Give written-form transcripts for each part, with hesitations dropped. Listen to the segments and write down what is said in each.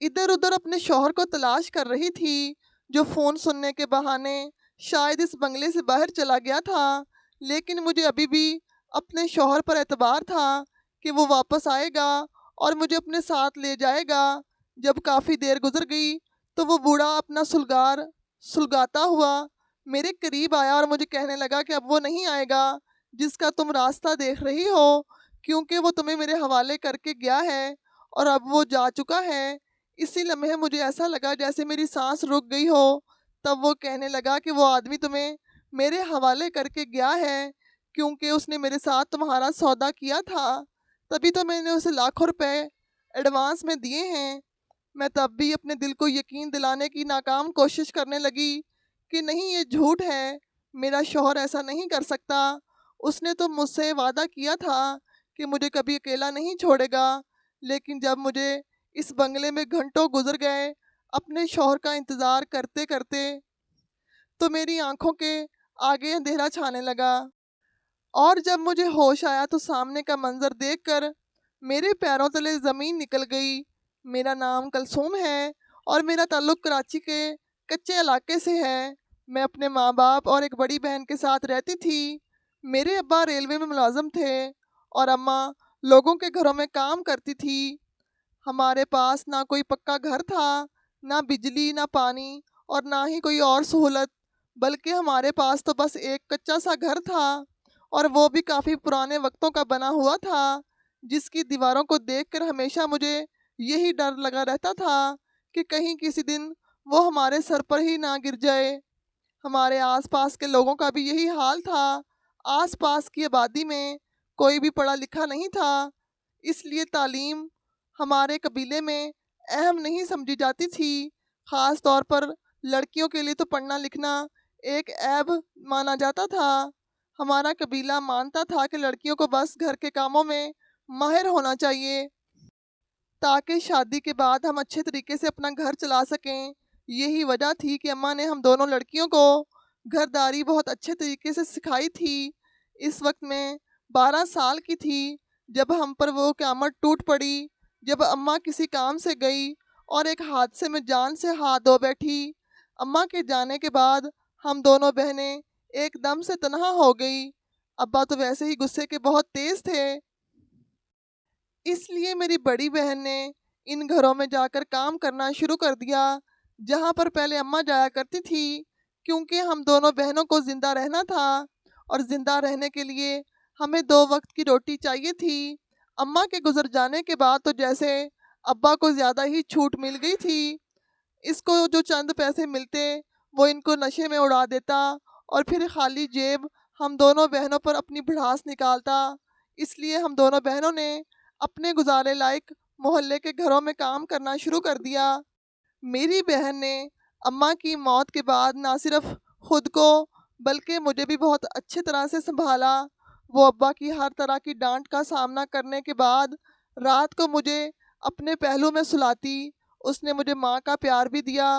ادھر ادھر اپنے شوہر کو تلاش کر رہی تھی، جو فون سننے کے بہانے شاید اس بنگلے سے باہر چلا گیا تھا، لیکن مجھے ابھی بھی اپنے شوہر پر اعتبار تھا کہ وہ واپس آئے گا اور مجھے اپنے ساتھ لے جائے گا۔ جب کافی دیر گزر گئی تو وہ بوڑھا اپنا سلگاتا ہوا میرے قریب آیا اور مجھے کہنے لگا کہ اب وہ نہیں آئے گا جس کا تم راستہ دیکھ رہی ہو، کیونکہ وہ تمہیں میرے حوالے کر کے گیا ہے اور اب وہ جا چکا ہے۔ اسی لمحے مجھے ایسا لگا جیسے میری سانس رک گئی ہو۔ تب وہ کہنے لگا کہ وہ آدمی تمہیں میرے حوالے کر کے گیا ہے کیونکہ اس نے میرے ساتھ تمہارا سودا کیا تھا، تبھی تو میں نے اسے لاکھوں روپے ایڈوانس میں دیے ہیں۔ میں تب بھی اپنے دل کو یقین دلانے کی ناکام کوشش کرنے لگی کہ نہیں، یہ جھوٹ ہے، میرا شوہر ایسا نہیں کر سکتا، اس نے تو مجھ سے وعدہ کیا تھا کہ مجھے کبھی اکیلا نہیں چھوڑے گا۔ لیکن جب مجھے اس بنگلے میں گھنٹوں گزر گئے اپنے شوہر کا انتظار کرتے کرتے، تو میری آنکھوں کے آگے اندھیرا چھانے لگا، اور جب مجھے ہوش آیا تو سامنے کا منظر دیکھ کر میرے پیروں تلے زمین نکل گئی۔ میرا نام کلثوم ہے اور میرا تعلق کراچی کے کچے علاقے سے ہے۔ میں اپنے ماں باپ اور ایک بڑی بہن کے ساتھ رہتی تھی۔ میرے ابا ریلوے میں ملازم تھے اور اماں لوگوں کے گھروں میں کام کرتی تھی۔ ہمارے پاس نہ کوئی پکا گھر تھا، نہ بجلی، نہ پانی اور نہ ہی کوئی اور سہولت، بلکہ ہمارے پاس تو بس ایک کچا سا گھر تھا، اور وہ بھی کافی پرانے وقتوں کا بنا ہوا تھا، جس کی دیواروں کو دیکھ کر ہمیشہ مجھے یہی ڈر لگا رہتا تھا کہ کہیں کسی دن وہ ہمارے سر پر ہی نہ گر جائے۔ ہمارے آس پاس کے لوگوں کا بھی یہی حال تھا۔ آس پاس کی آبادی میں کوئی بھی پڑھا لکھا نہیں تھا، اس لیے تعلیم ہمارے قبیلے میں اہم نہیں سمجھی جاتی تھی۔ خاص طور پر لڑکیوں کے لیے تو پڑھنا لکھنا ایک عیب مانا جاتا تھا۔ ہمارا قبیلہ مانتا تھا کہ لڑکیوں کو بس گھر کے کاموں میں ماہر ہونا چاہیے تاکہ شادی کے بعد ہم اچھے طریقے سے اپنا گھر چلا سکیں۔ یہی وجہ تھی کہ اماں نے ہم دونوں لڑکیوں کو گھرداری بہت اچھے طریقے سے سکھائی تھی۔ اس وقت میں 12 سال کی تھی جب ہم پر وہ قیامت ٹوٹ پڑی، جب اماں کسی کام سے گئی اور ایک حادثے میں جان سے ہاتھ دھو بیٹھی۔ اماں کے جانے کے بعد ہم دونوں بہنیں ایک دم سے تنہا ہو گئی۔ ابا تو ویسے ہی غصے کے بہت تیز تھے، اس لیے میری بڑی بہن نے ان گھروں میں جا کر کام کرنا شروع کر دیا جہاں پر پہلے اماں جایا کرتی تھی، کیونکہ ہم دونوں بہنوں کو زندہ رہنا تھا اور زندہ رہنے کے لیے ہمیں 2 وقت کی روٹی چاہیے تھی۔ اماں کے گزر جانے کے بعد تو جیسے ابا کو زیادہ ہی چھوٹ مل گئی تھی۔ اس کو جو چند پیسے ملتے وہ ان کو نشے میں اڑا دیتا اور پھر خالی جیب ہم دونوں بہنوں پر اپنی بھڑاس نکالتا۔ اس لیے ہم دونوں بہنوں نے اپنے گزارے لائق محلے کے گھروں میں کام کرنا شروع کر دیا۔ میری بہن نے اماں کی موت کے بعد نہ صرف خود کو بلکہ مجھے بھی بہت اچھے طرح سے سنبھالا۔ وہ ابا کی ہر طرح کی ڈانٹ کا سامنا کرنے کے بعد رات کو مجھے اپنے پہلو میں سلاتی۔ اس نے مجھے ماں کا پیار بھی دیا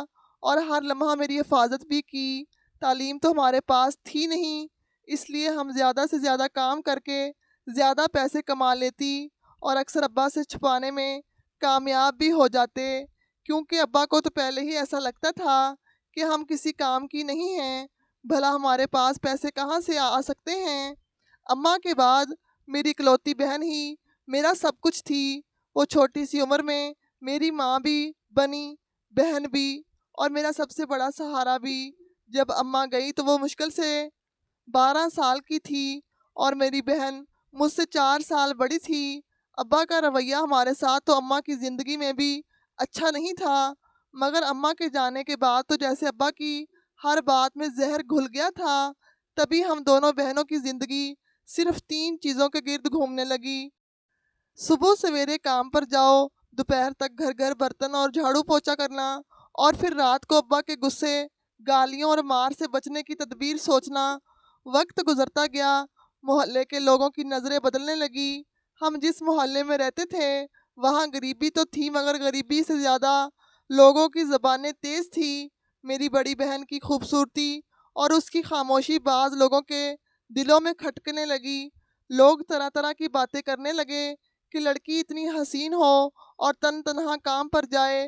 اور ہر لمحہ میری حفاظت بھی کی۔ تعلیم تو ہمارے پاس تھی نہیں، اس لیے ہم زیادہ سے زیادہ کام کر کے زیادہ پیسے کما لیتی اور اکثر ابا سے چھپانے میں کامیاب بھی ہو جاتے، کیونکہ ابا کو تو پہلے ہی ایسا لگتا تھا کہ ہم کسی کام کی نہیں ہیں، بھلا ہمارے پاس پیسے کہاں سے آ سکتے ہیں۔ اماں کے بعد میری اکلوتی بہن ہی میرا سب کچھ تھی۔ وہ چھوٹی سی عمر میں میری ماں بھی بنی، بہن بھی، اور میرا سب سے بڑا سہارا بھی۔ جب اماں گئی تو وہ مشکل سے 12 سال کی تھی اور میری بہن مجھ سے 4 سال بڑی تھی۔ ابا کا رویہ ہمارے ساتھ تو اماں کی زندگی میں بھی اچھا نہیں تھا، مگر اماں کے جانے کے بعد تو جیسے ابا کی ہر بات میں زہر گھل گیا تھا۔ تبھی ہم دونوں بہنوں کی زندگی صرف 3 چیزوں کے گرد گھومنے لگی۔ صبح سویرے کام پر جاؤ، دوپہر تک گھر گھر برتن اور جھاڑو پوچھا کرنا، اور پھر رات کو ابا کے غصے، گالیوں اور مار سے بچنے کی تدبیر سوچنا۔ وقت گزرتا گیا، محلے کے لوگوں کی نظریں بدلنے لگی۔ ہم جس محلے میں رہتے تھے وہاں غریبی تو تھی، مگر غریبی سے زیادہ لوگوں کی زبانیں تیز تھی۔ میری بڑی بہن کی خوبصورتی اور اس کی خاموشی بعض لوگوں کے دلوں میں کھٹکنے لگی۔ لوگ طرح طرح کی باتیں کرنے لگے کہ لڑکی اتنی حسین ہو اور تنہا کام پر جائے،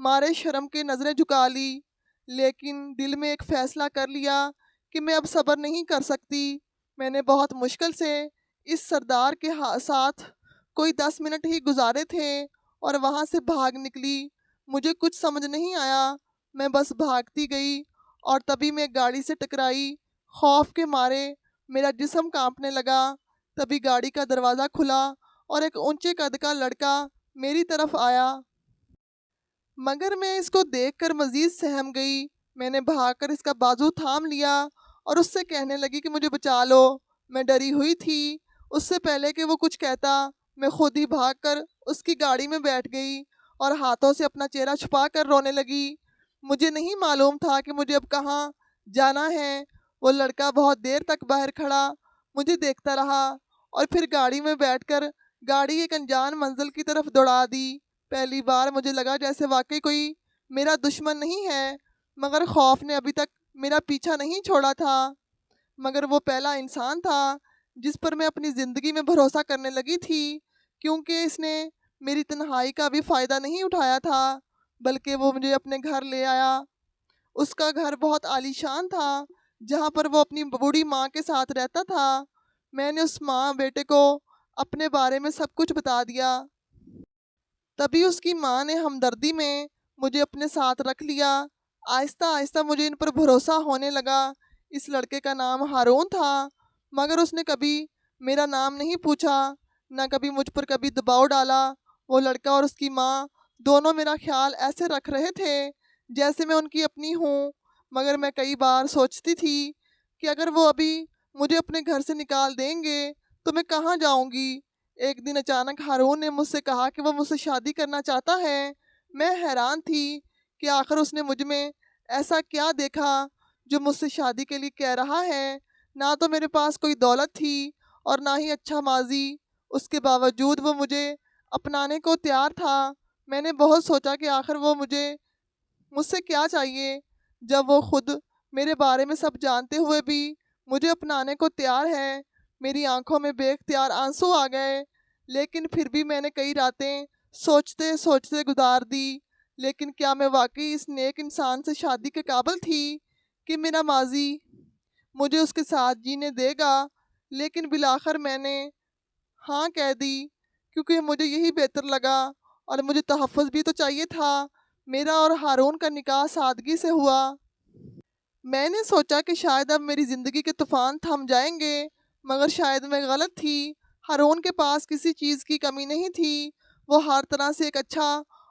مارے شرم کے نظریں جھکا لی، لیکن دل میں ایک فیصلہ کر لیا کہ میں اب صبر نہیں کر سکتی۔ میں نے بہت مشکل سے اس سردار کے ساتھ کوئی 10 منٹ ہی گزارے تھے اور وہاں سے بھاگ نکلی۔ مجھے کچھ سمجھ نہیں آیا، میں بس بھاگتی گئی اور تبھی میں گاڑی سے ٹکرائی۔ خوف کے مارے میرا جسم کانپنے لگا۔ تبھی گاڑی کا دروازہ کھلا اور ایک اونچے قد کا لڑکا میری طرف آیا، مگر میں اس کو دیکھ کر مزید سہم گئی۔ میں نے بھاگ کر اس کا بازو تھام لیا اور اس سے کہنے لگی کہ مجھے بچا لو۔ میں ڈری ہوئی تھی۔ اس سے پہلے کہ وہ کچھ کہتا، میں خود ہی بھاگ کر اس کی گاڑی میں بیٹھ گئی اور ہاتھوں سے اپنا چہرہ چھپا کر رونے لگی۔ مجھے نہیں معلوم تھا کہ مجھے اب کہاں جانا ہے۔ وہ لڑکا بہت دیر تک باہر کھڑا مجھے دیکھتا رہا اور پھر گاڑی میں بیٹھ کر گاڑی ایک انجان منزل کی طرف دوڑا دی۔ پہلی بار مجھے لگا جیسے واقعی کوئی میرا دشمن نہیں ہے، مگر خوف نے ابھی تک میرا پیچھا نہیں چھوڑا تھا۔ مگر وہ پہلا انسان تھا جس پر میں اپنی زندگی میں بھروسہ کرنے لگی تھی، کیونکہ اس نے میری تنہائی کا بھی فائدہ نہیں اٹھایا تھا، بلکہ وہ مجھے اپنے گھر لے آیا۔ اس کا گھر بہت عالیشان تھا، جہاں پر وہ اپنی بوڑھی ماں کے ساتھ رہتا تھا۔ میں نے اس ماں بیٹے کو اپنے بارے میں سب کچھ بتا دیا۔ تبھی اس کی ماں نے ہمدردی میں مجھے اپنے ساتھ رکھ لیا۔ آہستہ آہستہ مجھے ان پر بھروسہ ہونے لگا۔ اس لڑکے کا نام ہارون تھا، مگر اس نے کبھی میرا نام نہیں پوچھا، نہ کبھی مجھ پر کبھی دباؤ ڈالا۔ وہ لڑکا اور اس کی ماں دونوں میرا خیال ایسے رکھ رہے تھے جیسے میں ان کی اپنی ہوں، مگر میں کئی بار سوچتی تھی کہ اگر وہ ابھی مجھے اپنے گھر سے نکال دیں گے تو میں کہاں جاؤں گی۔ ایک دن اچانک ہارون نے مجھ سے کہا کہ وہ مجھ سے شادی کرنا چاہتا ہے۔ میں حیران تھی کہ آخر اس نے مجھ میں ایسا کیا دیکھا جو مجھ سے شادی کے لیے کہہ رہا ہے۔ نہ تو میرے پاس کوئی دولت تھی اور نہ ہی اچھا ماضی، اس کے باوجود وہ مجھے اپنانے کو تیار تھا۔ میں نے بہت سوچا کہ آخر وہ مجھ سے کیا چاہیے، جب وہ خود میرے بارے میں سب جانتے ہوئے بھی مجھے اپنانے کو تیار ہے۔ میری آنکھوں میں بے اختیار آنسو آ گئے، لیکن پھر بھی میں نے کئی راتیں سوچتے سوچتے گزار دی۔ لیکن کیا میں واقعی اس نیک انسان سے شادی کے قابل تھی کہ میرا ماضی مجھے اس کے ساتھ جینے دے گا؟ لیکن بالآخر میں نے ہاں کہہ دی، کیونکہ مجھے یہی بہتر لگا اور مجھے تحفظ بھی تو چاہیے تھا۔ میرا اور ہارون کا نکاح سادگی سے ہوا۔ میں نے سوچا کہ شاید اب میری زندگی کے طوفان تھم جائیں گے، مگر شاید میں غلط تھی۔ ہارون کے پاس کسی چیز کی کمی نہیں تھی۔ وہ ہر طرح سے ایک اچھا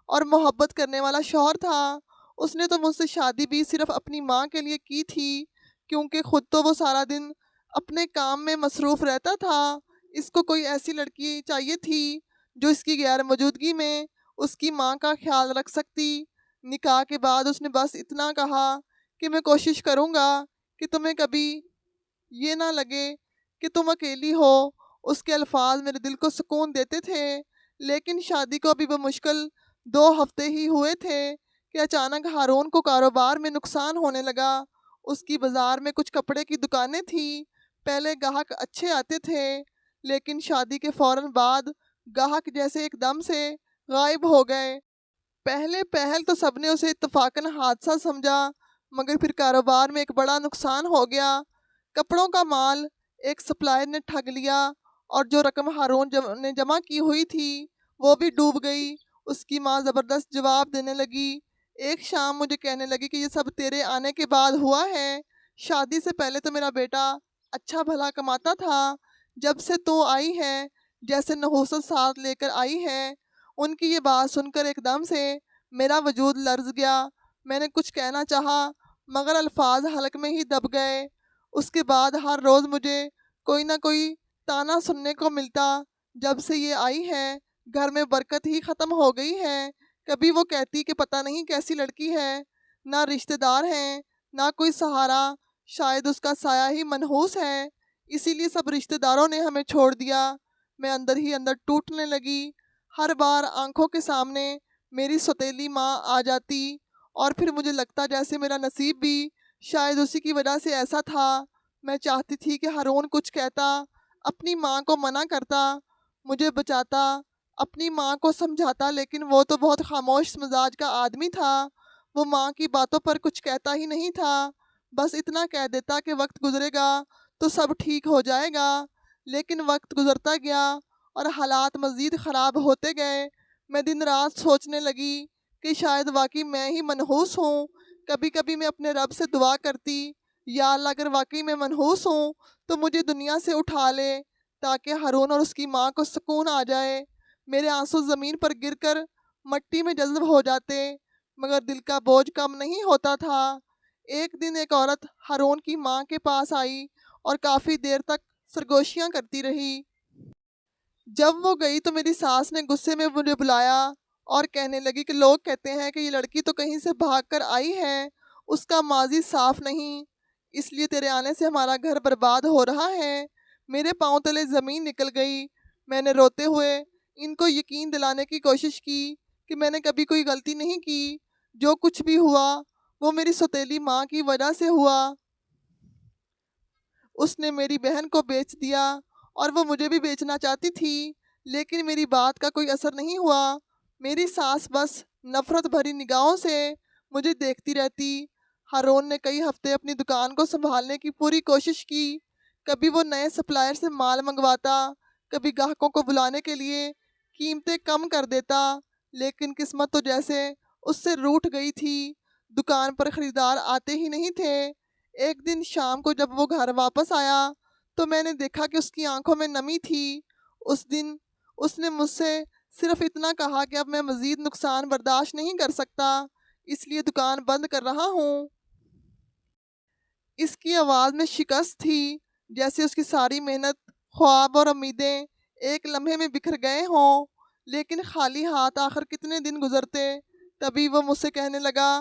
اور محبت کرنے والا شوہر تھا۔ اس نے تو مجھ سے شادی بھی صرف اپنی ماں کے لیے کی تھی، کیونکہ خود تو وہ سارا دن اپنے کام میں مصروف رہتا تھا۔ اس کو کوئی ایسی لڑکی چاہیے تھی جو اس کی غیر موجودگی میں اس کی ماں کا خیال رکھ سکتی۔ نکاح کے بعد اس نے بس اتنا کہا کہ میں کوشش کروں گا کہ تمہیں کبھی یہ نہ لگے کہ تم اکیلی ہو۔ اس کے الفاظ میرے دل کو سکون دیتے تھے۔ لیکن شادی کو ابھی بمشکل 2 ہفتے ہی ہوئے تھے کہ اچانک ہارون کو کاروبار میں نقصان ہونے لگا۔ اس کی بازار میں کچھ کپڑے کی دکانیں تھیں۔ پہلے گاہک اچھے آتے تھے، لیکن شادی کے فوراً بعد گاہک جیسے ایک دم سے غائب ہو گئے۔ پہل تو سب نے اسے اتفاقاً حادثہ سمجھا، مگر پھر کاروبار میں ایک بڑا نقصان ہو گیا۔ کپڑوں کا مال ایک سپلائر نے ٹھگ لیا اور جو رقم ہارون نے جمع کی ہوئی تھی وہ بھی ڈوب گئی۔ اس کی ماں زبردست جواب دینے لگی۔ ایک شام مجھے کہنے لگی کہ یہ سب تیرے آنے کے بعد ہوا ہے۔ شادی سے پہلے تو میرا بیٹا اچھا بھلا کماتا تھا، جب سے تو آئی ہے جیسے نحوست ساتھ لے کر آئی ہے۔ ان کی یہ بات سن کر ایک دم سے میرا وجود لرز گیا۔ میں نے کچھ کہنا چاہا، مگر الفاظ حلق میں ہی دب گئے۔ اس کے بعد ہر روز مجھے کوئی نہ کوئی تانا سننے کو ملتا۔ جب سے یہ آئی ہے گھر میں برکت ہی ختم ہو گئی ہے۔ کبھی وہ کہتی کہ پتہ نہیں کیسی لڑکی ہے، نہ رشتہ دار ہیں نہ کوئی سہارا، شاید اس کا سایہ ہی منحوس ہے، اسی لیے سب رشتہ داروں نے ہمیں چھوڑ دیا۔ میں اندر ہی اندر ٹوٹنے لگی۔ ہر بار آنکھوں کے سامنے میری سوتیلی ماں آ جاتی اور پھر مجھے لگتا جیسے میرا نصیب بھی شاید اسی کی وجہ سے ایسا تھا۔ میں چاہتی تھی کہ ہارون کچھ کہتا، اپنی ماں کو منع کرتا، مجھے بچاتا، اپنی ماں کو سمجھاتا، لیکن وہ تو بہت خاموش مزاج کا آدمی تھا۔ وہ ماں کی باتوں پر کچھ کہتا ہی نہیں تھا، بس اتنا کہہ دیتا کہ وقت گزرے گا تو سب ٹھیک ہو جائے گا۔ لیکن وقت گزرتا گیا اور حالات مزید خراب ہوتے گئے۔ میں دن رات سوچنے لگی کہ شاید واقعی میں ہی منحوس ہوں۔ کبھی کبھی میں اپنے رب سے دعا کرتی، یا اللہ اگر واقعی میں منحوس ہوں تو مجھے دنیا سے اٹھا لے تاکہ ہارون اور اس کی ماں کو سکون آ جائے۔ میرے آنسو زمین پر گر کر مٹی میں جذب ہو جاتے، مگر دل کا بوجھ کم نہیں ہوتا تھا۔ ایک دن ایک عورت ہارون کی ماں کے پاس آئی اور کافی دیر تک سرگوشیاں کرتی رہی۔ جب وہ گئی تو میری ساس نے غصے میں مجھے بلایا اور کہنے لگی کہ لوگ کہتے ہیں کہ یہ لڑکی تو کہیں سے بھاگ کر آئی ہے، اس کا ماضی صاف نہیں، اس لیے تیرے آنے سے ہمارا گھر برباد ہو رہا ہے۔ میرے پاؤں تلے زمین نکل گئی۔ میں نے روتے ہوئے ان کو یقین دلانے کی کوشش کی کہ میں نے کبھی کوئی غلطی نہیں کی، جو کچھ بھی ہوا وہ میری سوتیلی ماں کی وجہ سے ہوا۔ اس نے میری بہن کو بیچ دیا اور وہ مجھے بھی بیچنا چاہتی تھی، لیکن میری بات کا کوئی اثر نہیں ہوا۔ میری ساس بس نفرت بھری نگاہوں سے مجھے دیکھتی رہتی۔ ہارون نے کئی ہفتے اپنی دکان کو سنبھالنے کی پوری کوشش کی۔ کبھی وہ نئے سپلائر سے مال منگواتا، کبھی گاہکوں کو بلانے کے لیے قیمتیں کم کر دیتا، لیکن قسمت تو جیسے اس سے روٹھ گئی تھی۔ دکان پر خریدار آتے ہی نہیں تھے۔ ایک دن شام کو جب وہ گھر واپس آیا تو میں نے دیکھا کہ اس کی آنکھوں میں نمی تھی۔ اس دن اس نے مجھ سے صرف اتنا کہا کہ اب میں مزید نقصان برداشت نہیں کر سکتا، اس لیے دکان بند کر رہا ہوں۔ اس کی آواز میں شکست تھی، جیسے اس کی ساری محنت، خواب اور امیدیں ایک لمحے میں بکھر گئے ہوں۔ لیکن خالی ہاتھ آخر کتنے دن گزرتے۔ تبھی وہ مجھ سے کہنے لگا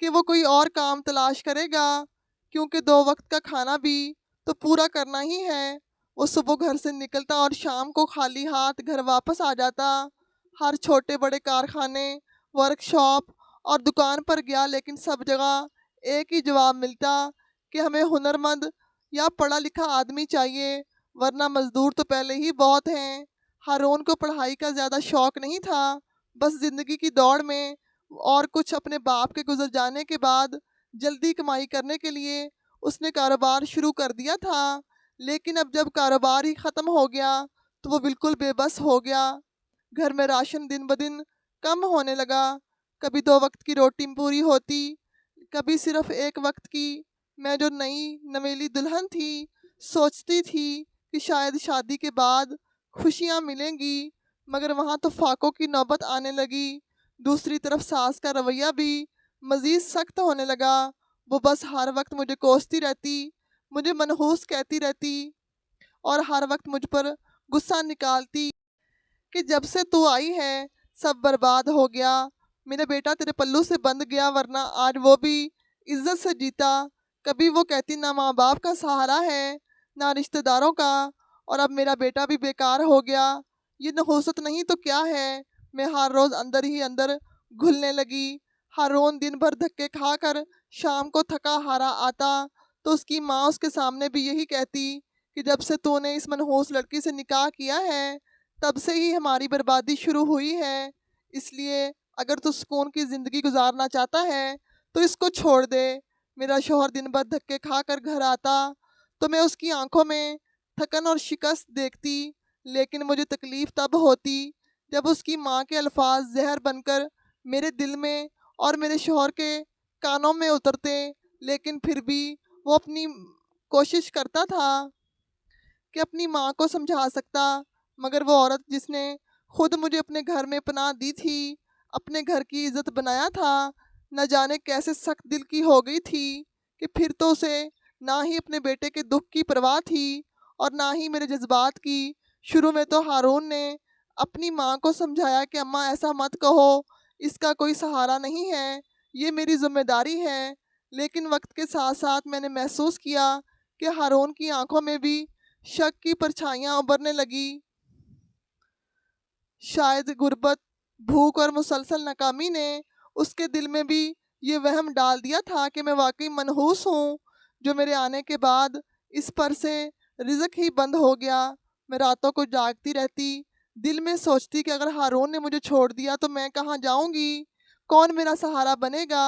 کہ وہ کوئی اور کام تلاش کرے گا، کیونکہ 2 وقت کا کھانا بھی تو پورا کرنا ہی ہے۔ وہ صبح گھر سے نکلتا اور شام کو خالی ہاتھ گھر واپس آ جاتا۔ ہر چھوٹے بڑے کارخانے، ورک شاپ اور دکان پر گیا، لیکن سب جگہ ایک ہی جواب ملتا کہ ہمیں ہنرمند یا پڑھا لکھا آدمی چاہیے، ورنہ مزدور تو پہلے ہی بہت ہیں۔ ہارون کو پڑھائی کا زیادہ شوق نہیں تھا، بس زندگی کی دوڑ میں اور کچھ اپنے باپ کے گزر جانے کے بعد جلدی کمائی کرنے کے لیے اس نے کاروبار شروع کر دیا تھا۔ لیکن اب جب کاروبار ہی ختم ہو گیا تو وہ بالکل بے بس ہو گیا۔ گھر میں راشن دن بدن کم ہونے لگا۔ کبھی 2 وقت کی روٹی پوری ہوتی، کبھی صرف 1 وقت کی۔ میں جو نئی نویلی دلہن تھی، سوچتی تھی کہ شاید شادی کے بعد خوشیاں ملیں گی، مگر وہاں تو فاقوں کی نوبت آنے لگی۔ دوسری طرف ساس کا رویہ بھی مزید سخت ہونے لگا۔ وہ بس ہر وقت مجھے کوستی رہتی، مجھے منحوس کہتی رہتی اور ہر وقت مجھ پر غصہ نکالتی کہ جب سے تو آئی ہے سب برباد ہو گیا۔ میرا بیٹا تیرے پلو سے بند گیا، ورنہ آج وہ بھی عزت سے جیتا۔ کبھی وہ کہتی نہ ماں باپ کا سہارا ہے نہ رشتہ داروں کا، اور اب میرا بیٹا بھی بیکار ہو گیا۔ یہ نحوست نہیں تو کیا ہے؟ میں ہر روز اندر ہی اندر گھلنے لگی۔ ہارون دن بھر دھکے کھا کر شام کو تھکا ہارا آتا تو اس کی ماں اس کے سامنے بھی یہی کہتی کہ جب سے تو نے اس منحوس لڑکی سے نکاح کیا ہے تب سے ہی ہماری بربادی شروع ہوئی ہے، اس لیے اگر تو سکون کی زندگی گزارنا چاہتا ہے تو اس کو چھوڑ دے۔ میرا شوہر دن بھر دھکے کھا کر گھر آتا تو میں اس کی آنکھوں میں تھکن اور شکست دیکھتی، لیکن مجھے تکلیف تب ہوتی جب اس کی ماں کے الفاظ زہر بن کر میرے دل میں اور میرے شوہر کے کانوں میں اترتے۔ لیکن پھر بھی وہ اپنی کوشش کرتا تھا کہ اپنی ماں کو سمجھا سکتا، مگر وہ عورت جس نے خود مجھے اپنے گھر میں پناہ دی تھی، اپنے گھر کی عزت بنایا تھا، نہ جانے کیسے سخت دل کی ہو گئی تھی کہ پھر تو اسے نہ ہی اپنے بیٹے کے دکھ کی پرواہ تھی اور نہ ہی میرے جذبات کی۔ شروع میں تو ہارون نے اپنی ماں کو سمجھایا کہ اماں ایسا مت کہو، اس کا کوئی سہارا نہیں ہے، یہ میری ذمہ داری ہے۔ لیکن وقت کے ساتھ ساتھ میں نے محسوس کیا کہ ہارون کی آنکھوں میں بھی شک کی پرچھائیاں ابھرنے لگی۔ شاید غربت، بھوک اور مسلسل ناکامی نے اس کے دل میں بھی یہ وہم ڈال دیا تھا کہ میں واقعی منحوس ہوں۔ جو میرے آنے کے بعد اس پر سے رزق ہی بند ہو گیا۔ میں راتوں کو جاگتی رہتی، دل میں سوچتی کہ اگر ہارون نے مجھے چھوڑ دیا تو میں کہاں جاؤں گی، کون میرا سہارا بنے گا،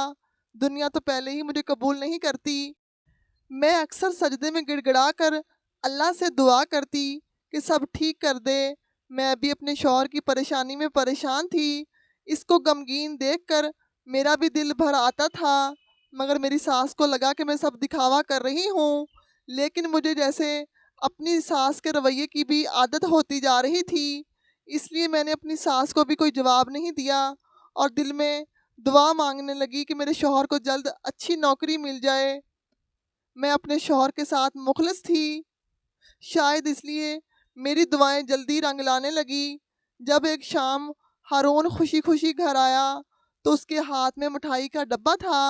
دنیا تو پہلے ہی مجھے قبول نہیں کرتی۔ میں اکثر سجدے میں گڑ گڑا کر اللہ سے دعا کرتی کہ سب ٹھیک کر دے۔ میں بھی اپنے شوہر کی پریشانی میں پریشان تھی، اس کو غمگین دیکھ کر میرا بھی دل بھر آتا تھا، مگر میری ساس کو لگا کہ میں سب دکھاوا کر رہی ہوں، لیکن مجھے جیسے اپنی ساس کے رویے کی بھی عادت ہوتی جا رہی تھی، اس لیے میں نے اپنی ساس کو بھی کوئی جواب نہیں دیا اور دل میں دعا مانگنے لگی کہ میرے شوہر کو جلد اچھی نوکری مل جائے۔ میں اپنے شوہر کے ساتھ مخلص تھی، شاید اس لیے میری دعائیں جلدی رنگ لانے لگی۔ جب ایک شام ہارون خوشی خوشی گھر آیا تو اس کے ہاتھ میں مٹھائی کا ڈبہ تھا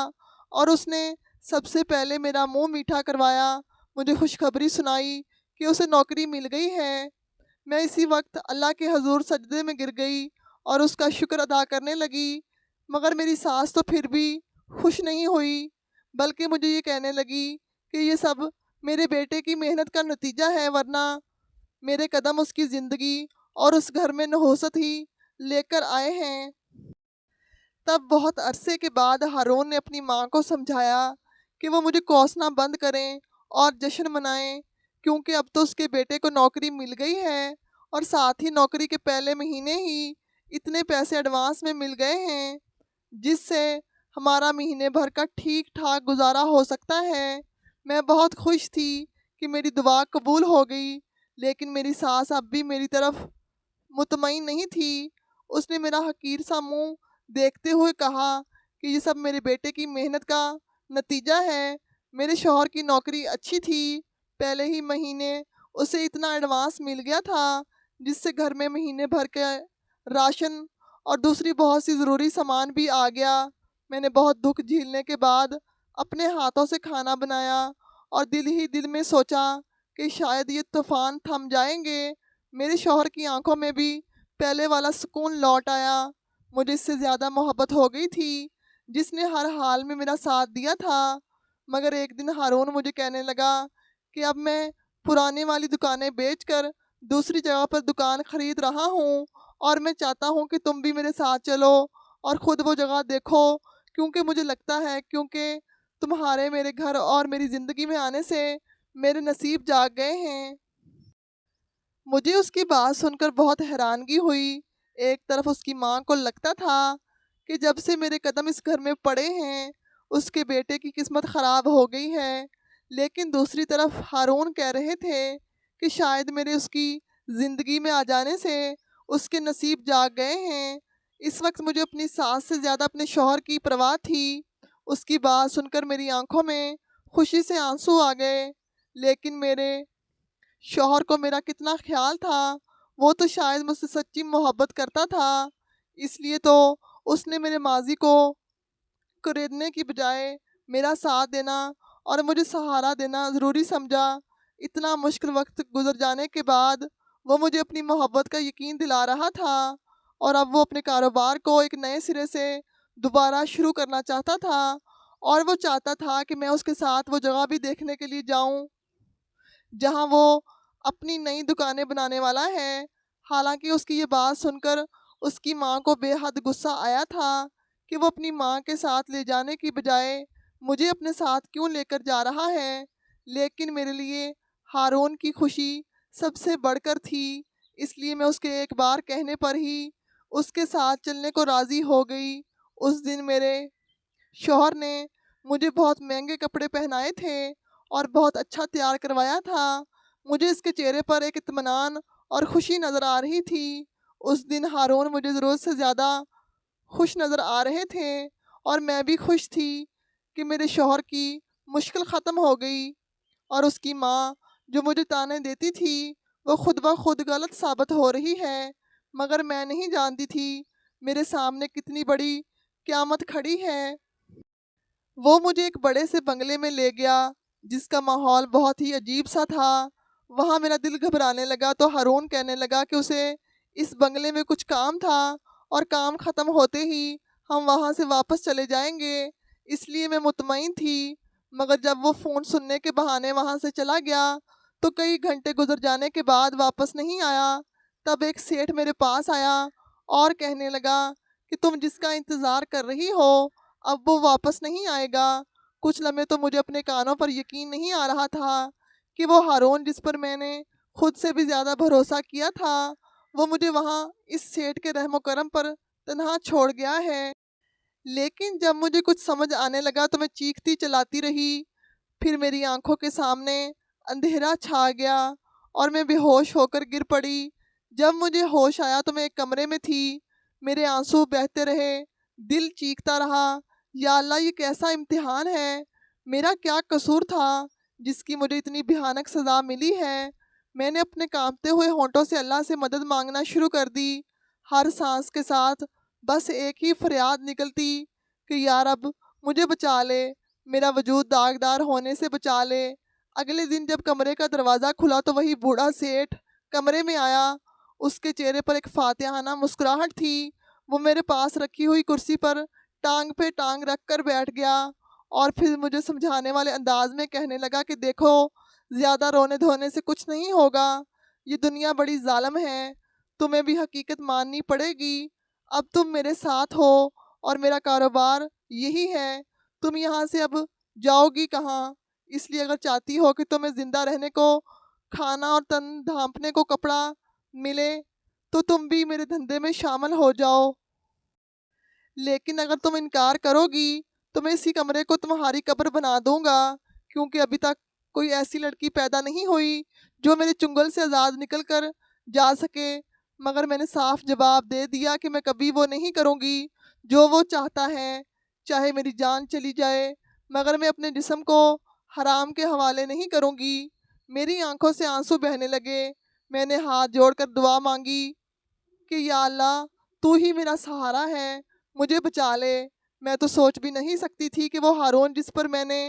اور اس نے سب سے پہلے میرا منہ میٹھا کروایا، مجھے خوشخبری سنائی کہ اسے نوکری مل گئی ہے۔ میں اسی وقت اللہ کے حضور سجدے میں گر گئی اور اس کا شکر ادا کرنے لگی، مگر میری ساس تو پھر بھی خوش نہیں ہوئی، بلکہ مجھے یہ کہنے لگی کہ یہ سب میرے بیٹے کی محنت کا نتیجہ ہے، ورنہ میرے قدم اس کی زندگی اور اس گھر میں نحوست ہی لے کر آئے ہیں۔ تب بہت عرصے کے بعد ہارون نے اپنی ماں کو سمجھایا کہ وہ مجھے کوسنا بند کریں اور جشن منائیں، کیونکہ اب تو اس کے بیٹے کو نوکری مل گئی ہے اور ساتھ ہی نوکری کے پہلے مہینے ہی اتنے پیسے ایڈوانس میں مل گئے ہیں جس سے ہمارا مہینے بھر کا ٹھیک ٹھاک گزارا ہو سکتا ہے۔ میں بہت خوش تھی کہ میری دعا قبول ہو گئی، لیکن میری ساس اب بھی میری طرف مطمئن نہیں تھی۔ اس نے میرا حقیر سا منہ دیکھتے ہوئے کہا کہ یہ سب میرے بیٹے کی محنت کا نتیجہ ہے۔ میرے شوہر کی نوکری اچھی تھی، پہلے ہی مہینے اسے اتنا ایڈوانس مل گیا تھا جس سے گھر میں مہینے بھر کے راشن اور دوسری بہت سی ضروری سامان بھی آ گیا۔ میں نے بہت دکھ جھیلنے کے بعد اپنے ہاتھوں سے کھانا بنایا اور دل ہی دل میں سوچا کہ شاید یہ طوفان تھم جائیں گے۔ میرے شوہر کی آنکھوں میں بھی پہلے والا سکون لوٹ آیا، مجھے اس سے زیادہ محبت ہو گئی تھی جس نے ہر حال میں میرا ساتھ دیا تھا۔ مگر ایک دن ہارون مجھے کہنے لگا کہ اب میں پرانے والی دکانیں بیچ کر دوسری جگہ پر دکان خرید رہا ہوں اور میں چاہتا ہوں کہ تم بھی میرے ساتھ چلو اور خود وہ جگہ دیکھو، کیونکہ مجھے لگتا ہے کیونکہ تمہارے میرے گھر اور میری زندگی میں آنے سے میرے نصیب جاگ گئے ہیں۔ مجھے اس کی بات سن کر بہت حیرانگی ہوئی۔ ایک طرف اس کی ماں کو لگتا تھا کہ جب سے میرے قدم اس گھر میں پڑے ہیں اس کے بیٹے کی قسمت خراب ہو گئی ہے، لیکن دوسری طرف ہارون کہہ رہے تھے کہ شاید میرے اس کی زندگی میں آ جانے سے اس کے نصیب جاگ گئے ہیں۔ اس وقت مجھے اپنی ساس سے زیادہ اپنے شوہر کی پرواہ تھی۔ اس کی بات سن کر میری آنکھوں میں خوشی سے آنسو آ گئے، لیکن میرے شوہر کو میرا کتنا خیال تھا، وہ تو شاید مجھ سے سچی محبت کرتا تھا، اس لیے تو اس نے میرے ماضی کو کریدنے کی بجائے میرا ساتھ دینا اور مجھے سہارا دینا ضروری سمجھا۔ اتنا مشکل وقت گزر جانے کے بعد وہ مجھے اپنی محبت کا یقین دلا رہا تھا اور اب وہ اپنے کاروبار کو ایک نئے سرے سے دوبارہ شروع کرنا چاہتا تھا اور وہ چاہتا تھا کہ میں اس کے ساتھ وہ جگہ بھی دیکھنے کے لیے جاؤں جہاں وہ اپنی نئی دکانیں بنانے والا ہے۔ حالانکہ اس کی یہ بات سن کر اس کی ماں کو بے حد غصہ آیا تھا کہ وہ اپنی ماں کے ساتھ لے جانے کی بجائے مجھے اپنے ساتھ کیوں لے کر جا رہا ہے، لیکن میرے لیے ہارون کی خوشی سب سے بڑھ کر تھی، اس لیے میں اس کے ایک بار کہنے پر ہی اس کے ساتھ چلنے کو راضی ہو گئی۔ اس دن میرے شوہر نے مجھے بہت مہنگے کپڑے پہنائے تھے اور بہت اچھا تیار کروایا تھا، مجھے اس کے چہرے پر ایک اطمینان اور خوشی نظر آ رہی تھی۔ اس دن ہارون مجھے ضرورت سے زیادہ خوش نظر آ رہے تھے اور میں بھی خوش تھی کہ میرے شوہر کی مشکل ختم ہو گئی اور اس کی ماں جو مجھے تانے دیتی تھی وہ خود بخود غلط ثابت ہو رہی ہے، مگر میں نہیں جانتی تھی میرے سامنے کتنی بڑی قیامت کھڑی ہے۔ وہ مجھے ایک بڑے سے بنگلے میں لے گیا جس کا ماحول بہت ہی عجیب سا تھا۔ وہاں میرا دل گھبرانے لگا تو ہارون کہنے لگا کہ اسے اس بنگلے میں کچھ کام تھا اور کام ختم ہوتے ہی ہم وہاں سے واپس چلے جائیں گے، اس لیے میں مطمئن تھی، مگر جب وہ فون سننے کے بہانے وہاں سے چلا گیا تو کئی گھنٹے گزر جانے کے بعد واپس نہیں آیا۔ تب ایک سیٹھ میرے پاس آیا اور کہنے لگا کہ تم جس کا انتظار کر رہی ہو اب وہ واپس نہیں آئے گا۔ کچھ لمحے تو مجھے اپنے کانوں پر یقین نہیں آ رہا تھا کہ وہ ہارون جس پر میں نے خود سے بھی زیادہ بھروسہ کیا تھا وہ مجھے وہاں اس سیٹھ کے رحم و کرم پر تنہا چھوڑ گیا ہے۔ لیکن جب مجھے کچھ سمجھ آنے لگا تو میں چیختی چلاتی رہی۔ پھر میری آنکھوں کے سامنے اندھیرا چھا گیا اور میں بے ہوش ہو کر گر پڑی۔ جب مجھے ہوش آیا تو میں ایک کمرے میں تھی۔ میرے آنسو بہتے رہے، دل چیختا رہا، یا اللہ یہ کیسا امتحان ہے، میرا کیا قصور تھا جس کی مجھے اتنی بھیانک سزا ملی ہے۔ میں نے اپنے کانپتے ہوئے ہونٹوں سے اللہ سے مدد مانگنا شروع کر دی۔ ہر سانس کے ساتھ بس ایک ہی فریاد نکلتی کہ یا رب مجھے بچا لے، میرا وجود داغدار ہونے سے بچا لے۔ اگلے دن جب کمرے کا دروازہ کھلا تو وہی بوڑھا سیٹھ کمرے میں آیا۔ اس کے چہرے پر ایک فاتحانہ مسکراہٹ تھی۔ وہ میرے پاس رکھی ہوئی کرسی پر ٹانگ پہ ٹانگ رکھ کر بیٹھ گیا اور پھر مجھے سمجھانے والے انداز میں کہنے لگا کہ دیکھو زیادہ رونے دھونے سے کچھ نہیں ہوگا، یہ دنیا بڑی ظالم ہے، تمہیں بھی حقیقت ماننی پڑے گی۔ اب تم میرے ساتھ ہو اور میرا کاروبار یہی ہے، تم یہاں سے اب جاؤ گی کہاں؟ اس لیے اگر چاہتی ہو کہ تمہیں زندہ رہنے کو کھانا اور تن ڈھانپنے کو کپڑا ملے تو تم بھی میرے دھندے میں شامل ہو جاؤ۔ لیکن اگر تم انکار کرو گی تو میں اسی کمرے کو تمہاری قبر بنا دوں گا، کیونکہ ابھی تک کوئی ایسی لڑکی پیدا نہیں ہوئی جو میرے چنگل سے آزاد نکل کر جا سکے۔ مگر میں نے صاف جواب دے دیا کہ میں کبھی وہ نہیں کروں گی جو وہ چاہتا ہے، چاہے میری جان چلی جائے، مگر میں اپنے جسم کو حرام کے حوالے نہیں کروں گی۔ میری آنکھوں سے آنسو بہنے لگے۔ میں نے ہاتھ جوڑ کر دعا مانگی کہ یا اللہ تو ہی میرا سہارا ہے، مجھے بچا لے۔ میں تو سوچ بھی نہیں سکتی تھی کہ وہ ہارون جس پر میں نے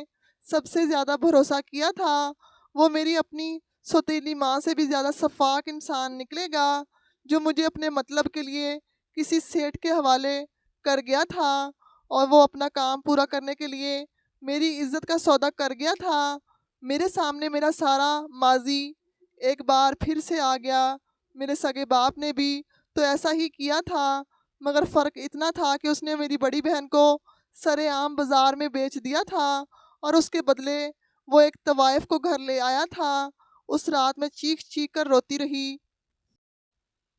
سب سے زیادہ بھروسہ کیا تھا وہ میری اپنی سوتیلی ماں سے بھی زیادہ شفاق انسان نکلے گا، جو مجھے اپنے مطلب کے لیے کسی سیٹھ کے حوالے کر گیا تھا اور وہ اپنا کام پورا کرنے کے لیے میری عزت کا سودا کر گیا تھا۔ میرے سامنے میرا سارا ماضی ایک بار پھر سے آ گیا۔ میرے سگے باپ نے بھی تو ایسا ہی کیا تھا، مگر فرق اتنا تھا کہ اس نے میری بڑی بہن کو سرے عام بازار میں بیچ دیا تھا اور اس کے بدلے وہ ایک طوائف کو گھر لے آیا تھا۔ اس رات میں چیخ چیخ کر روتی رہی،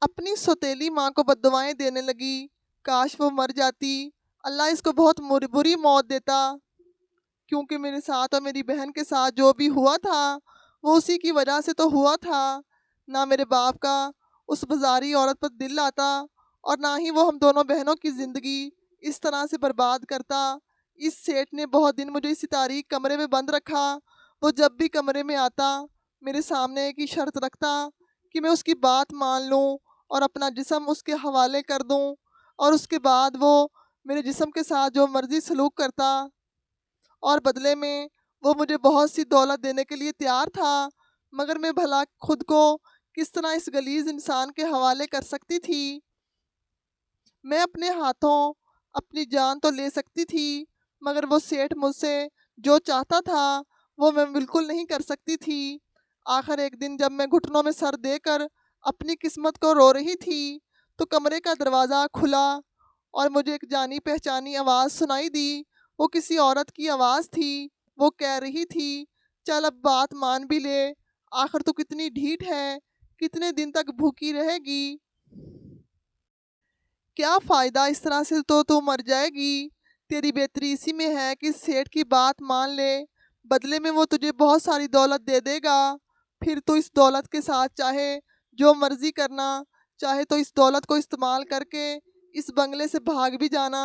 اپنی سوتیلی ماں کو بددعائیں دینے لگی، کاش وہ مر جاتی، اللہ اس کو بہت بری موت دیتا، کیونکہ میرے ساتھ اور میری بہن کے ساتھ جو بھی ہوا تھا وہ اسی کی وجہ سے تو ہوا تھا۔ نہ میرے باپ کا اس بازاری عورت پر دل آتا اور نہ ہی وہ ہم دونوں بہنوں کی زندگی اس طرح سے برباد کرتا۔ اس سیٹھ نے بہت دن مجھے اسی تاریک کمرے میں بند رکھا۔ وہ جب بھی کمرے میں آتا میرے سامنے ایک ہی شرط رکھتا کہ میں اس کی بات مان لوں اور اپنا جسم اس کے حوالے کر دوں، اور اس کے بعد وہ میرے جسم کے ساتھ جو مرضی سلوک کرتا، اور بدلے میں وہ مجھے بہت سی دولت دینے کے لیے تیار تھا۔ مگر میں بھلا خود کو کس طرح اس غلیظ انسان کے حوالے کر سکتی تھی؟ میں اپنے ہاتھوں اپنی جان تو لے سکتی تھی، مگر وہ سیٹھ مجھ سے جو چاہتا تھا وہ میں بالکل نہیں کر سکتی تھی۔ آخر ایک دن جب میں گھٹنوں میں سر دے کر اپنی قسمت کو رو رہی تھی تو کمرے کا دروازہ کھلا اور مجھے ایک جانی پہچانی آواز سنائی دی۔ وہ کسی عورت کی آواز تھی۔ وہ کہہ رہی تھی، چل اب بات مان بھی لے، آخر تو کتنی ڈھیٹ ہے، کتنے دن تک بھوکی رہے گی، کیا فائدہ، اس طرح سے تو مر جائے گی۔ تیری بہتری اسی میں ہے کہ سیٹھ کی بات مان لے، بدلے میں وہ تجھے بہت ساری دولت دے دے گا، پھر تو اس دولت کے ساتھ چاہے جو مرضی کرنا، چاہے تو اس دولت کو استعمال کر کے اس بنگلے سے بھاگ بھی جانا،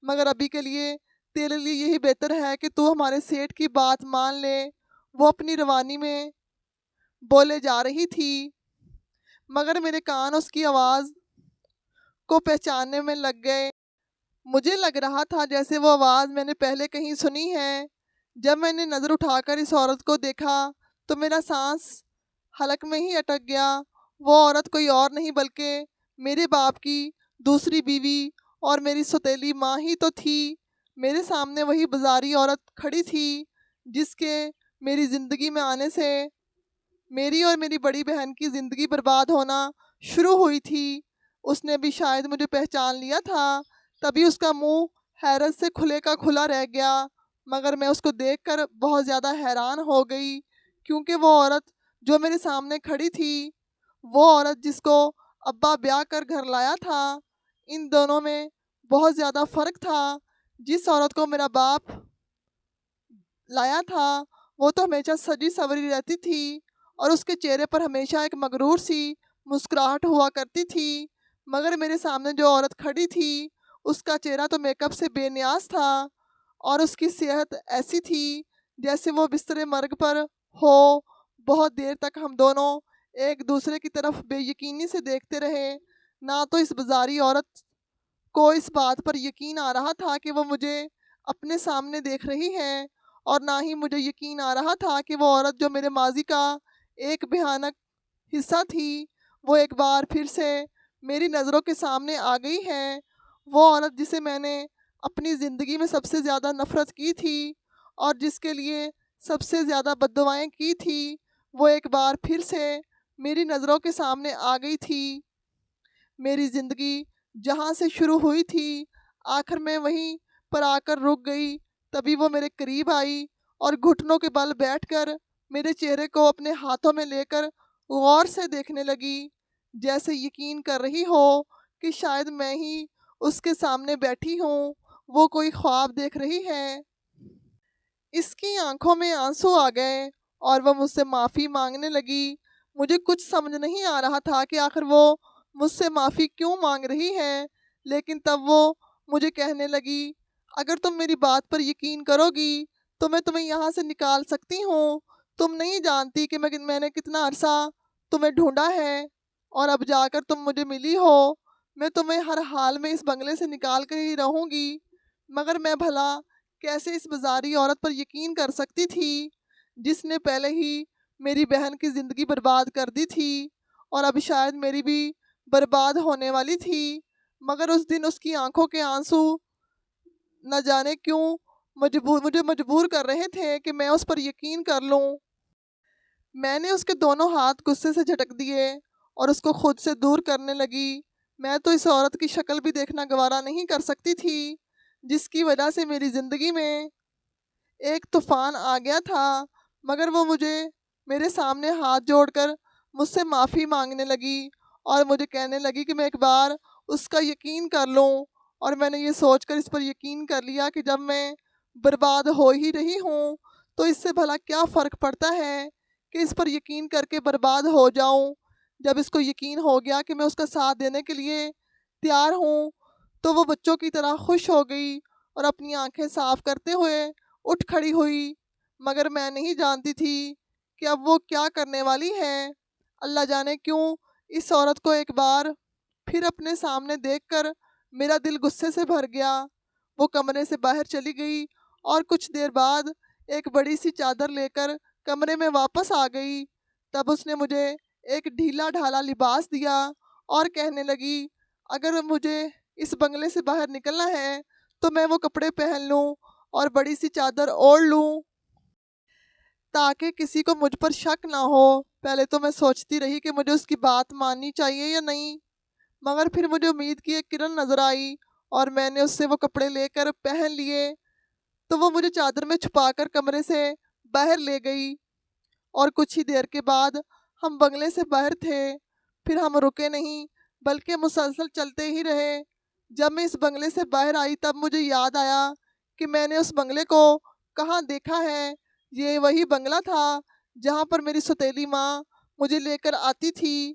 مگر ابھی کے لیے تیرے لیے یہی بہتر ہے کہ تو ہمارے سیٹھ کی بات مان لے۔ وہ اپنی روانی میں بولے جا رہی تھی، مگر میرے کان اس کی آواز کو پہچاننے میں لگ گئے۔ مجھے لگ رہا تھا جیسے وہ آواز میں نے پہلے کہیں سنی ہے۔ جب میں نے نظر اٹھا کر اس عورت کو دیکھا تو میرا سانس حلق میں ہی اٹک گیا۔ وہ عورت کوئی اور نہیں بلکہ میرے باپ کی دوسری بیوی اور میری سوتیلی ماں ہی تو تھی۔ میرے سامنے وہی بازاری عورت کھڑی تھی جس کے میری زندگی میں آنے سے میری اور میری بڑی بہن کی زندگی برباد ہونا شروع ہوئی تھی۔ اس نے بھی شاید مجھے پہچان لیا تھا، تبھی اس کا منہ حیرت سے کھلے کا کھلا رہ گیا، مگر میں اس کو دیکھ کر بہت زیادہ حیران ہو گئی، کیونکہ وہ عورت جو میرے سامنے کھڑی تھی، وہ عورت جس کو ابا بیاہ کر گھر لایا تھا، ان دونوں میں بہت زیادہ فرق تھا۔ جس عورت کو میرا باپ لایا تھا وہ تو ہمیشہ سجی سوری رہتی تھی اور اس کے چہرے پر ہمیشہ ایک مغرور سی مسکراہٹ ہوا کرتی تھی، مگر میرے سامنے جو عورت کھڑی تھی اس کا چہرہ تو میک اپ سے بے نیاز تھا، اور اس کی صحت ایسی تھی جیسے وہ بستر مرگ پر ہو۔ بہت دیر تک ہم دونوں ایک دوسرے کی طرف بے یقینی سے دیکھتے رہے۔ نہ تو اس بازاری عورت کو اس بات پر یقین آ رہا تھا کہ وہ مجھے اپنے سامنے دیکھ رہی ہے، اور نہ ہی مجھے یقین آ رہا تھا کہ وہ عورت جو میرے ماضی کا ایک بھیانک حصہ تھی، وہ ایک بار پھر سے میری نظروں کے سامنے آ گئی ہے۔ وہ عورت جسے میں نے اپنی زندگی میں سب سے زیادہ نفرت کی تھی اور جس کے لیے سب سے زیادہ بددعائیں کی تھی، وہ ایک بار پھر سے میری نظروں کے سامنے آ گئی تھی۔ میری زندگی جہاں سے شروع ہوئی تھی آخر میں وہیں پر آ کر رک گئی۔ تبھی وہ میرے قریب آئی اور گھٹنوں کے بل بیٹھ کر میرے چہرے کو اپنے ہاتھوں میں لے کر غور سے دیکھنے لگی، جیسے یقین کر رہی ہو کہ شاید میں ہی اس کے سامنے بیٹھی ہوں، وہ کوئی خواب دیکھ رہی ہے۔ اس کی آنکھوں میں آنسو آ گئے اور وہ مجھ سے معافی مانگنے لگی۔ مجھے کچھ سمجھ نہیں آ رہا تھا کہ آخر وہ مجھ سے معافی کیوں مانگ رہی ہے، لیکن تب وہ مجھے کہنے لگی، اگر تم میری بات پر یقین کرو گی تو میں تمہیں یہاں سے نکال سکتی ہوں۔ تم نہیں جانتی کہ میں نے کتنا عرصہ تمہیں ڈھونڈا ہے، اور اب جا کر تم مجھے ملی ہو۔ میں تمہیں ہر حال میں اس بنگلے سے نکال کر ہی رہوں گی، مگر میں بھلا کیسے اس بازاری عورت پر یقین کر سکتی تھی جس نے پہلے ہی میری بہن کی زندگی برباد کر دی تھی، اور اب شاید میری بھی برباد ہونے والی تھی۔ مگر اس دن اس کی آنکھوں کے آنسو نہ جانے کیوں مجھے مجبور کر رہے تھے کہ میں اس پر یقین کر لوں۔ میں نے اس کے دونوں ہاتھ غصے سے جھٹک دیے اور اس کو خود سے دور کرنے لگی۔ میں تو اس عورت کی شکل بھی دیکھنا گوارا نہیں کر سکتی تھی جس کی وجہ سے میری زندگی میں ایک طوفان آ گیا تھا، مگر وہ مجھے میرے سامنے ہاتھ جوڑ کر مجھ سے معافی مانگنے لگی اور مجھے کہنے لگی کہ میں ایک بار اس کا یقین کر لوں، اور میں نے یہ سوچ کر اس پر یقین کر لیا کہ جب میں برباد ہو ہی رہی ہوں تو اس سے بھلا کیا فرق پڑتا ہے کہ اس پر یقین کر کے برباد ہو جاؤں۔ جب اس کو یقین ہو گیا کہ میں اس کا ساتھ دینے کے لیے تیار ہوں تو وہ بچوں کی طرح خوش ہو گئی اور اپنی آنکھیں صاف کرتے ہوئے اٹھ کھڑی ہوئی، مگر میں نہیں جانتی تھی کہ اب وہ کیا کرنے والی ہے۔ اللہ جانے کیوں اس عورت کو ایک بار پھر اپنے سامنے دیکھ کر میرا دل غصے سے بھر گیا۔ وہ کمرے سے باہر چلی گئی اور کچھ دیر بعد ایک بڑی سی چادر لے کر کمرے میں واپس آ گئی۔ تب اس نے مجھے ایک ڈھیلا ڈھالا لباس دیا اور کہنے لگی، اگر مجھے اس بنگلے سے باہر نکلنا ہے تو میں وہ کپڑے پہن لوں اور بڑی سی چادر اوڑھ لوں تاکہ کسی کو مجھ پر شک نہ ہو۔ پہلے تو میں سوچتی رہی کہ مجھے اس کی بات ماننی چاہیے یا نہیں، مگر پھر مجھے امید کی ایک کرن نظر آئی اور میں نے اس سے وہ کپڑے لے کر پہن لیے، تو وہ مجھے چادر میں چھپا کر کمرے سے باہر لے گئی، اور کچھ ہی دیر کے بعد ہم بنگلے سے باہر تھے۔ پھر ہم رکے نہیں بلکہ مسلسل چلتے ہی رہے۔ جب میں اس بنگلے سے باہر آئی تب مجھے یاد آیا کہ میں نے اس بنگلے کو کہاں دیکھا ہے۔ یہ وہی بنگلہ تھا جہاں پر میری سوتیلی ماں مجھے لے کر آتی تھی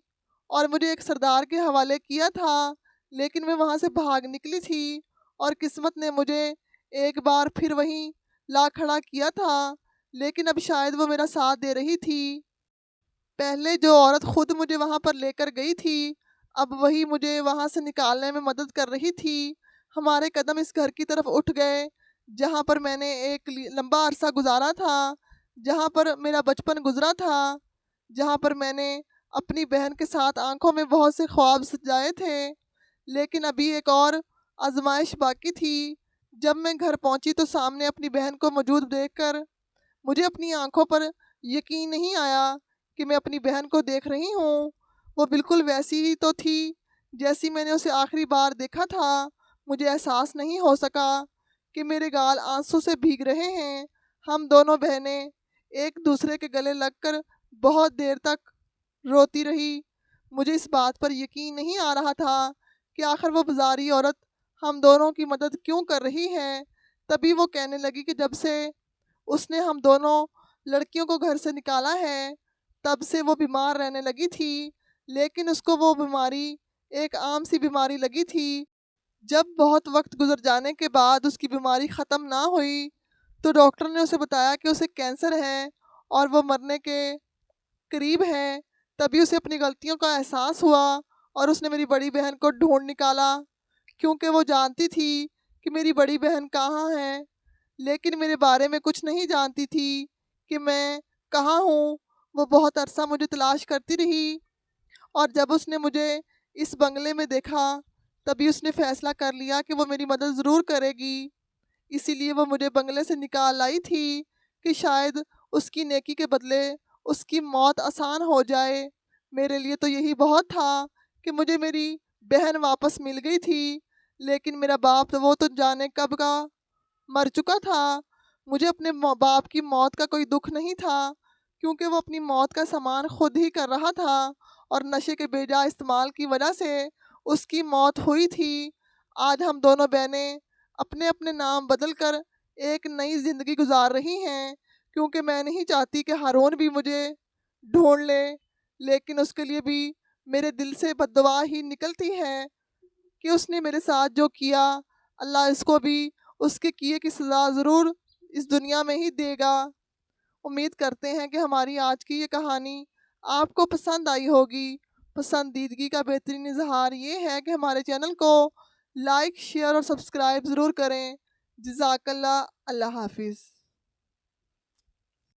اور مجھے ایک سردار کے حوالے کیا تھا، لیکن میں وہاں سے بھاگ نکلی تھی اور قسمت نے مجھے ایک بار پھر وہیں لا کھڑا کیا تھا، لیکن اب شاید وہ میرا ساتھ دے رہی تھی۔ پہلے جو عورت خود مجھے وہاں پر لے کر گئی تھی اب وہی مجھے وہاں سے نکالنے میں مدد کر رہی تھی۔ ہمارے قدم اس گھر کی طرف اٹھ گئے جہاں پر میں نے ایک لمبا عرصہ گزارا تھا، جہاں پر میرا بچپن گزرا تھا، جہاں پر میں نے اپنی بہن کے ساتھ آنکھوں میں بہت سے خواب سجائے تھے۔ لیکن ابھی ایک اور آزمائش باقی تھی۔ جب میں گھر پہنچی تو سامنے اپنی بہن کو موجود دیکھ کر مجھے اپنی آنکھوں پر یقین نہیں آیا کہ میں اپنی بہن کو دیکھ رہی ہوں۔ وہ بالکل ویسی ہی تو تھی جیسی میں نے اسے آخری بار دیکھا تھا۔ مجھے احساس نہیں ہو سکا کہ میرے گال آنسو سے بھیگ رہے ہیں۔ ہم دونوں بہنیں ایک دوسرے کے گلے لگ کر بہت دیر تک روتی رہی۔ مجھے اس بات پر یقین نہیں آ رہا تھا کہ آخر وہ بازاری عورت ہم دونوں کی مدد کیوں کر رہی ہے۔ تبھی وہ کہنے لگی کہ جب سے اس نے ہم دونوں لڑکیوں کو گھر سے نکالا ہے تب سے وہ بیمار رہنے لگی تھی، لیکن اس کو وہ بیماری ایک عام سی بیماری لگی تھی۔ جب بہت وقت گزر جانے کے بعد اس کی بیماری ختم نہ ہوئی تو ڈاکٹر نے اسے بتایا کہ اسے کینسر ہے اور وہ مرنے کے قریب ہے۔ تبھی اسے اپنی غلطیوں کا احساس ہوا اور اس نے میری بڑی بہن کو ڈھونڈ نکالا، کیونکہ وہ جانتی تھی کہ میری بڑی بہن کہاں ہے، لیکن میرے بارے میں کچھ نہیں جانتی تھی کہ میں کہاں ہوں۔ وہ بہت عرصہ مجھے تلاش کرتی رہی اور جب اس نے مجھے اس بنگلے میں دیکھا تبھی اس نے فیصلہ کر لیا کہ وہ میری مدد ضرور کرے گی۔ اسی لیے وہ مجھے بنگلے سے نکال لائی تھی کہ شاید اس کی نیکی کے بدلے اس کی موت آسان ہو جائے۔ میرے لیے تو یہی بہت تھا کہ مجھے میری بہن واپس مل گئی تھی، لیکن میرا باپ تو وہ تو جانے کب کا مر چکا تھا۔ مجھے اپنے باپ کی موت کا کوئی دکھ نہیں تھا، کیونکہ وہ اپنی موت کا سامان خود ہی کر رہا تھا اور نشے کے بے جا استعمال کی وجہ سے اس کی موت ہوئی تھی۔ آج ہم دونوں بہنیں اپنے اپنے نام بدل کر ایک نئی زندگی گزار رہی ہیں، کیونکہ میں نہیں چاہتی کہ ہارون بھی مجھے ڈھونڈ لے، لیکن اس کے لیے بھی میرے دل سے بد دعا ہی نکلتی ہے کہ اس نے میرے ساتھ جو کیا اللہ اس کو بھی اس کے کیے کی سزا ضرور اس دنیا میں ہی دے گا۔ امید کرتے ہیں کہ ہماری آج کی یہ کہانی آپ کو پسند آئی ہوگی۔ پسندیدگی کا بہترین اظہار یہ ہے کہ ہمارے چینل کو لائک، شیئر اور سبسکرائب ضرور کریں۔ جزاک اللہ۔ اللہ حافظ۔